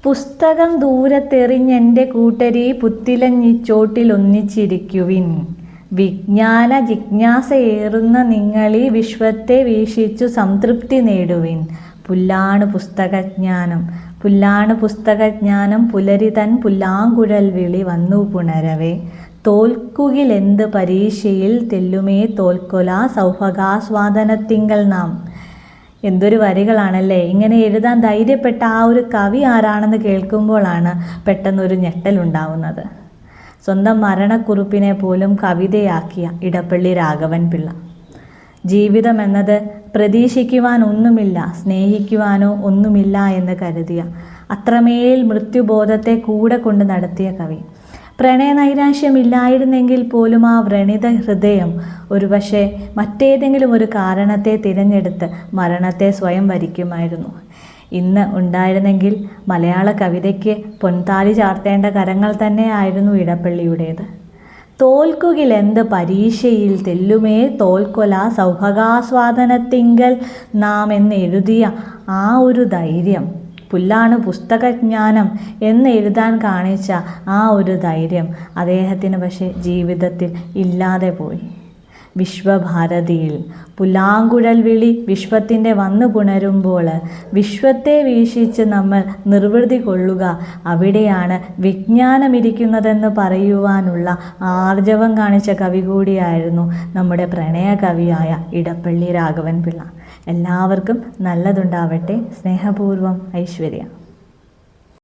പുസ്തകം ദൂരത്തെറിഞ്ഞെൻ്റെ കൂട്ടരീ പുത്തിലഞ്ഞിച്ചോട്ടിലൊന്നിച്ചിരിക്കുവിൻ. വിജ്ഞാന ജിജ്ഞാസയേറുന്ന നിങ്ങളീ വിശ്വത്തെ വീക്ഷിച്ചു സംതൃപ്തി നേടുവിൻ. പുല്ലാണ് പുസ്തകജ്ഞാനം, പുല്ലാണ് പുസ്തകജ്ഞാനം. പുലരിതൻ പുല്ലാങ്കുഴൽ വിളി വന്നു പുണരവേ. തോൽക്കുകിലെന്ത് പരീക്ഷയിൽ തെല്ലുമേ തോൽക്കൊല സൗഭഗാസ്വാദനത്തിങ്കൽ നാം. എന്തൊരു വരികളാണല്ലേ! ഇങ്ങനെ എഴുതാൻ ധൈര്യപ്പെട്ട ആ ഒരു കവി ആരാണെന്ന് കേൾക്കുമ്പോഴാണ് പെട്ടെന്നൊരു ഞെട്ടലുണ്ടാവുന്നത്. സ്വന്തം മരണക്കുറിപ്പിനെ പോലും കവിതയാക്കിയ ഇടപ്പള്ളി രാഘവൻ പിള്ള. ജീവിതം എന്നത് പ്രതീക്ഷിക്കുവാൻ ഒന്നുമില്ല, സ്നേഹിക്കുവാനോ ഒന്നുമില്ല എന്ന് കരുതിയ, അത്രമേൽ മൃത്യുബോധത്തെ കൂടെ കൊണ്ട് നടത്തിയ കവി. പ്രണയനൈരാശ്യമില്ലായിരുന്നെങ്കിൽ പോലും ആ വ്രണിത ഹൃദയം ഒരുപക്ഷെ മറ്റേതെങ്കിലും ഒരു കാരണത്തെ തിരഞ്ഞെടുത്ത് മരണത്തെ സ്വയം വരിക്കുമായിരുന്നു. ഇന്ന് ഉണ്ടായിരുന്നെങ്കിൽ മലയാള കവിതയ്ക്ക് പൊൻതാലി ചാർത്തേണ്ട കരങ്ങൾ തന്നെയായിരുന്നു ഇടപ്പള്ളിയുടേത്. തോൽക്കുകിലെന്ത് പരീക്ഷയിൽ തെല്ലുമേ തോൽക്കൊല സൗഭഗാസ്വാദനത്തിങ്കൽ നാം എന്നെഴുതിയ ആ ഒരു ധൈര്യം, പുല്ലാണ് പുസ്തകജ്ഞാനം എന്ന് എഴുതാൻ കാണിച്ച ആ ഒരു ധൈര്യം അദ്ദേഹത്തിന് പക്ഷേ ജീവിതത്തിൽ ഇല്ലാതെ പോയി. വിശ്വഭാരതിയിൽ പുല്ലാങ്കുഴൽ വിളി വിശ്വത്തിൻ്റെ വന്നു പുണരുമ്പോൾ വിശ്വത്തെ വീക്ഷിച്ച് നമ്മൾ നിർവൃതി കൊള്ളുക, അവിടെയാണ് വിജ്ഞാനമിരിക്കുന്നതെന്ന് പറയുവാനുള്ള ആർജവം കാണിച്ച കവി കൂടിയായിരുന്നു നമ്മുടെ പ്രണയ കവിയായ ഇടപ്പള്ളി രാഘവൻ പിള്ള. എല്ലാവർക്കും നല്ലതുണ്ടാവട്ടെ. സ്നേഹപൂർവ്വം, ഐശ്വര്യ.